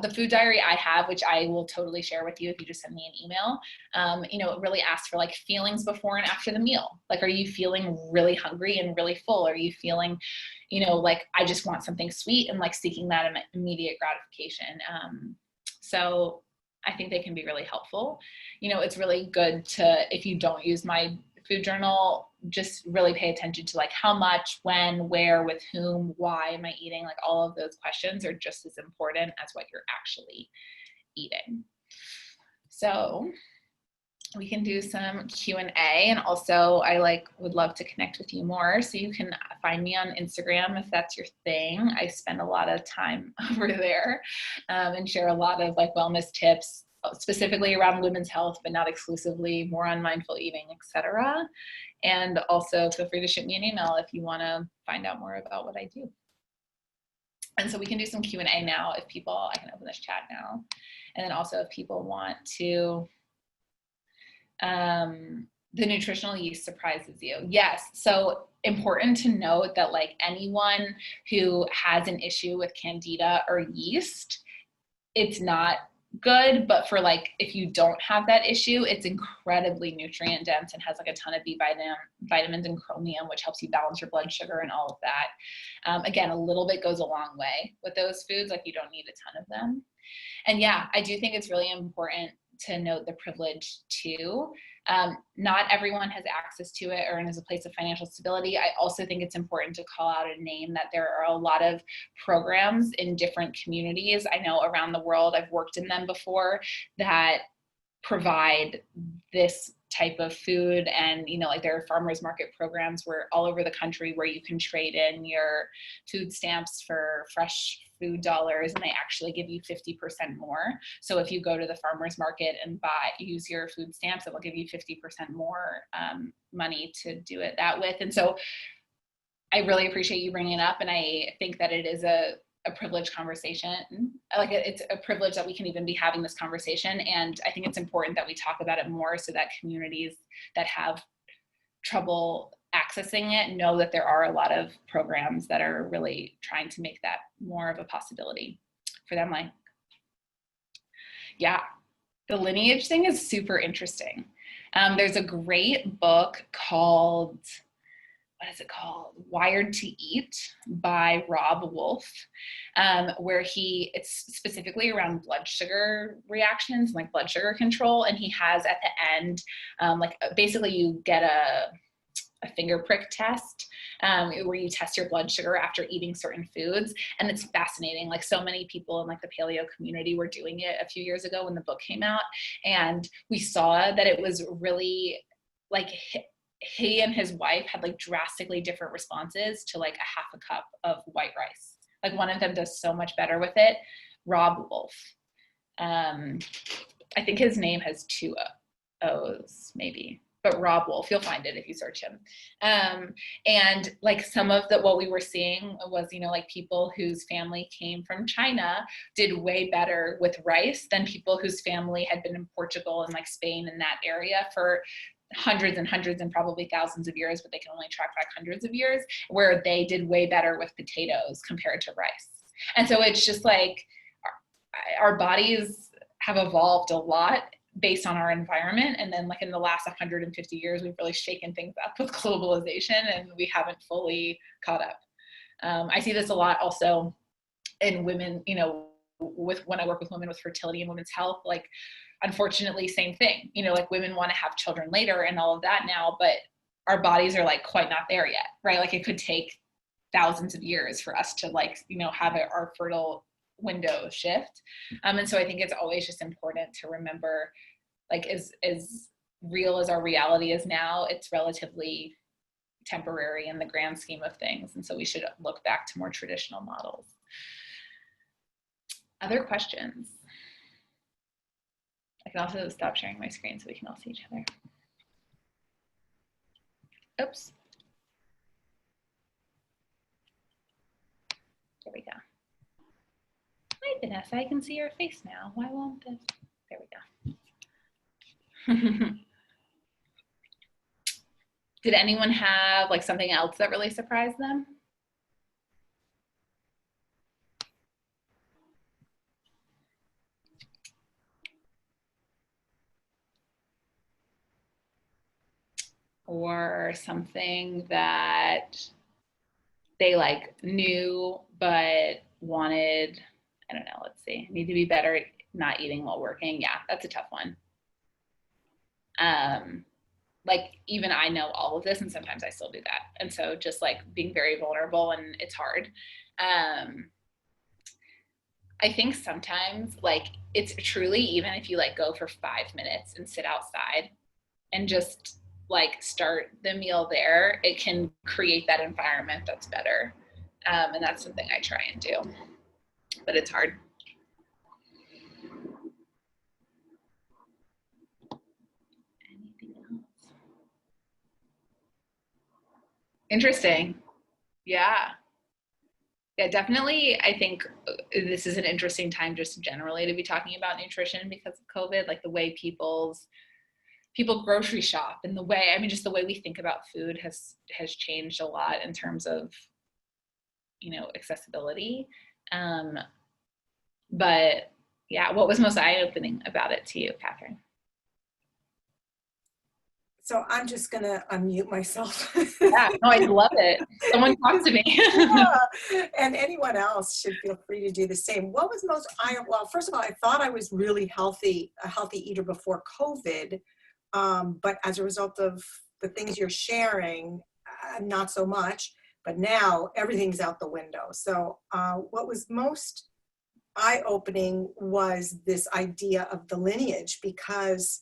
the food diary I have, which I will totally share with you if you just send me an email, you know, it really asks for like feelings before and after the meal. Like, are you feeling really hungry and really full? Are you feeling, you know, like I just want something sweet and like seeking that immediate gratification? So I think they can be really helpful. You know, it's really good to, if you don't use my food journal, just really pay attention to like how much, when, where, with whom, why am I eating? Like all of those questions are just as important as what you're actually eating. So we can do some Q&A, and also I would love to connect with you more. So you can find me on Instagram if that's your thing. I spend a lot of time over there and share a lot of like wellness tips, specifically around women's health, but not exclusively, more on mindful eating, etc. And also feel free to shoot me an email if you want to find out more about what I do. And so we can do some Q&A now if people, I can open this chat now. And then also if people want to, the nutritional yeast surprises you. Yes. So important to note that like anyone who has an issue with candida or yeast, it's not good, but for like, if you don't have that issue, it's incredibly nutrient dense and has like a ton of B vitamins and chromium, which helps you balance your blood sugar and all of that. Again, a little bit goes a long way with those foods. Like you don't need a ton of them. And yeah, I do think it's really important to note the privilege too. Not everyone has access to it or is a place of financial stability. I also think it's important to call out a name that there are a lot of programs in different communities. I know around the world, I've worked in them before, that provide this type of food. And, you know, like there are farmers market programs where all over the country where you can trade in your food stamps for fresh food dollars, and they actually give you 50% more. So if you go to the farmers market and use your food stamps, it will give you 50% more money to do it that with. And so I really appreciate you bringing it up. And I think that it is a privileged conversation. Like it's a privilege that we can even be having this conversation. And I think it's important that we talk about it more so that communities that have trouble accessing it know that there are a lot of programs that are really trying to make that more of a possibility for them. Like, yeah, the lineage thing is super interesting. There's a great book called, what is it called? Wired to Eat by Rob Wolf, where it's specifically around blood sugar reactions, like blood sugar control. And he has at the end, like basically you get a finger prick test where you test your blood sugar after eating certain foods. And it's fascinating. Like so many people in like the paleo community were doing it a few years ago when the book came out. And we saw that it was really like, he and his wife had like drastically different responses to like a half a cup of white rice. Like one of them does so much better with it. Rob Wolf. I think his name has 2 O's maybe, but Rob Wolf, you'll find it if you search him. And like some of what we were seeing was, you know, like people whose family came from China did way better with rice than people whose family had been in Portugal and like Spain in that area for hundreds and hundreds and probably thousands of years, but they can only track back hundreds of years, where they did way better with potatoes compared to rice. And so it's just like our bodies have evolved a lot based on our environment. And then like in the last 150 years, we've really shaken things up with globalization and we haven't fully caught up. I see this a lot also in women, you know, when I work with women with fertility and women's health, like unfortunately, same thing, you know, like women want to have children later and all of that now, but our bodies are like quite not there yet, right? Like it could take thousands of years for us to like, you know, have our fertile window shift. And so I think it's always just important to remember, like as real as our reality is now, it's relatively temporary in the grand scheme of things. And so we should look back to more traditional models. Other questions? I can also stop sharing my screen so we can all see each other. Oops. There we go. Hi, Vanessa, I can see your face now. Why won't this? There we go. Did anyone have like something else that really surprised them? Or something that they like knew but wanted, I don't know, let's see, need to be better at not eating while working. Yeah, that's a tough one. Like even I know all of this and sometimes I still do that. And so just like being very vulnerable, and it's hard. I think sometimes like it's truly, even if you like go for 5 minutes and sit outside and just like start the meal there, it can create that environment that's better. And that's something I try and do, but it's hard. Anything else? Interesting. Yeah. Yeah, definitely. I think this is an interesting time just generally to be talking about nutrition because of COVID, like the way people grocery shop and the way, I mean, just the way we think about food has changed a lot in terms of, you know, accessibility. But yeah, what was most eye-opening about it to you, Catherine? So I'm just going to unmute myself. Yeah, no, I love it. Someone talk to me. Yeah. And anyone else should feel free to do the same. What was most well, first of all, I thought I was really healthy, a healthy eater before COVID. But as a result of the things you're sharing, not so much. But now everything's out the window. So what was most eye-opening was this idea of the lineage, because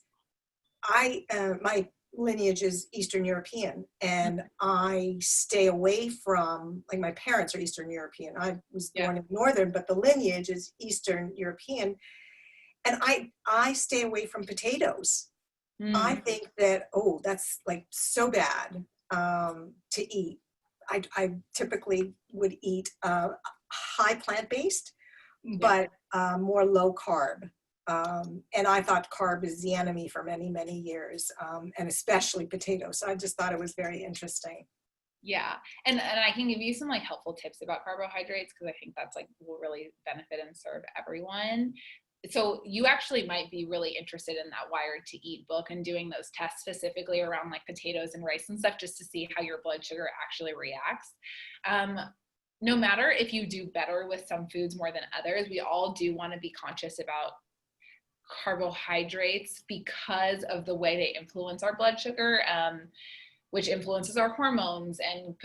my lineage is Eastern European, and I stay away from, like, my parents are Eastern European. I was born in Northern, but the lineage is Eastern European. And I stay away from potatoes. I think that, oh, that's like so bad to eat. I typically would eat high plant-based, but more low carb. And I thought carb is the enemy for many, many years, and especially potatoes. So I just thought it was very interesting. Yeah. And I can give you some like helpful tips about carbohydrates, because I think that's like will really benefit and serve everyone. So you actually might be really interested in that Wired to Eat book and doing those tests specifically around like potatoes and rice and stuff, just to see how your blood sugar actually reacts. No matter if you do better with some foods more than others, we all do want to be conscious about carbohydrates because of the way they influence our blood sugar, which influences our hormones and,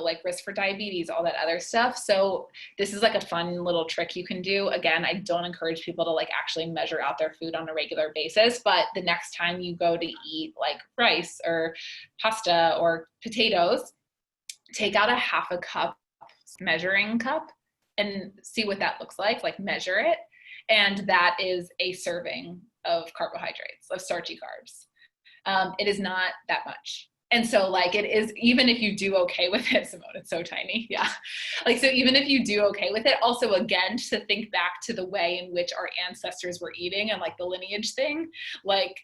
like risk for diabetes, all that other stuff. So this is like a fun little trick you can do. Again, I don't encourage people to like actually measure out their food on a regular basis, but the next time you go to eat like rice or pasta or potatoes, take out a half a cup measuring cup and see what that looks like measure it. And that is a serving of carbohydrates, of starchy carbs. It is not that much. And so like it is, even if you do okay with it, Simone, it's so tiny. Yeah. Like, so even if you do okay with it, also again, to think back to the way in which our ancestors were eating and like the lineage thing, like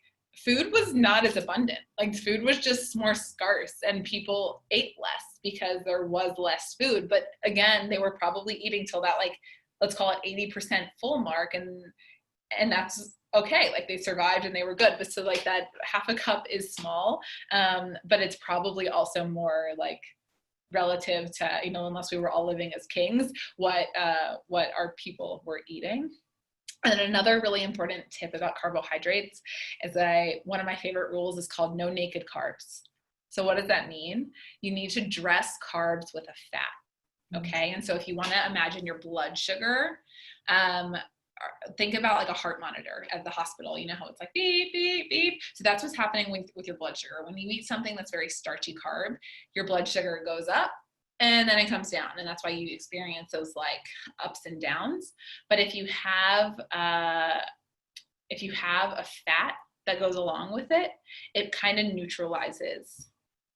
food was not as abundant. Like food was just more scarce and people ate less because there was less food. But again, they were probably eating till that, like, let's call it 80% full mark. And that's okay. Like they survived and they were good. But so like that half a cup is small, but it's probably also more like relative to, unless we were all living as kings, what our people were eating. And then another really important tip about carbohydrates is that one of my favorite rules is called no naked carbs. So what does that mean? You need to dress carbs with a fat. Okay. And so if you want to imagine your blood sugar, think about like a heart monitor at the hospital. You know how it's like beep, beep, beep. So that's what's happening with your blood sugar. When you eat something that's very starchy carb, your blood sugar goes up and then it comes down. And that's why you experience those like ups and downs. But if you have a fat that goes along with it, it kind of neutralizes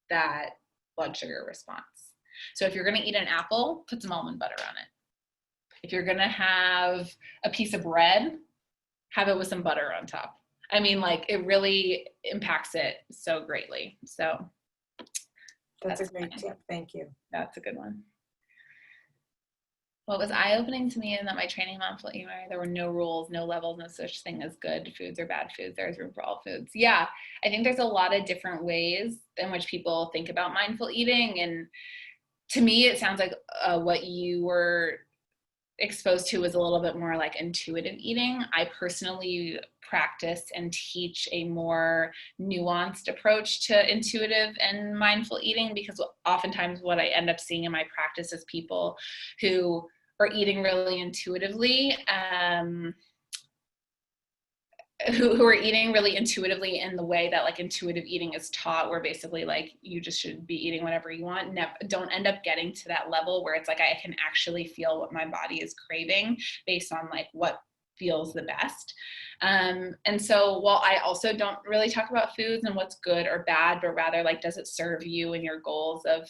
that blood sugar response. So if you're going to eat an apple, put some almond butter on it. If you're going to have a piece of bread, have it with some butter on top. I mean, like it really impacts it so greatly. So that's a great tip. Thank you. That's a good one. What was eye-opening to me in that my training mindful eating, there were no rules, no levels, no such thing as good foods or bad foods. There's room for all foods. Yeah, I think there's a lot of different ways in which people think about mindful eating. And to me, it sounds like what you were exposed to was a little bit more like intuitive eating. I personally practice and teach a more nuanced approach to intuitive and mindful eating, because oftentimes what I end up seeing in my practice is people who are eating really intuitively, who are eating really intuitively in the way that like intuitive eating is taught, where basically like you just should be eating whatever you want. Don't end up getting to that level where it's like I can actually feel what my body is craving based on like what feels the best. And so while I also don't really talk about foods and what's good or bad, but rather like, does it serve you and your goals of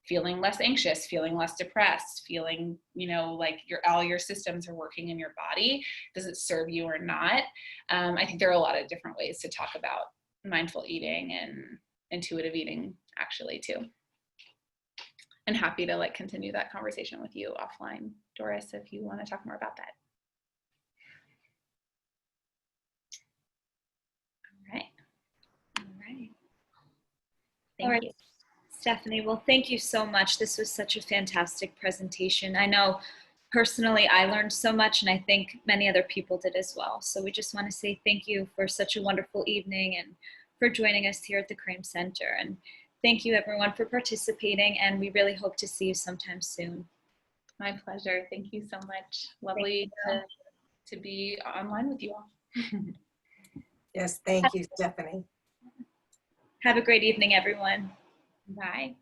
feeling less anxious, feeling less depressed, feeling, like all your systems are working in your body. Does it serve you or not? I think there are a lot of different ways to talk about mindful eating and intuitive eating actually too. And happy to like continue that conversation with you offline, Doris, if you want to talk more about that. All right. Thank you. Stefanie, well, thank you so much. This was such a fantastic presentation. I know personally I learned so much, and I think many other people did as well. So we just want to say thank you for such a wonderful evening and for joining us here at the Krame Center. And thank you everyone for participating, and we really hope to see you sometime soon. My pleasure. Thank you so much. Lovely to be online with you all. Yes, thank you, Stephanie. Have a great evening, everyone. Bye.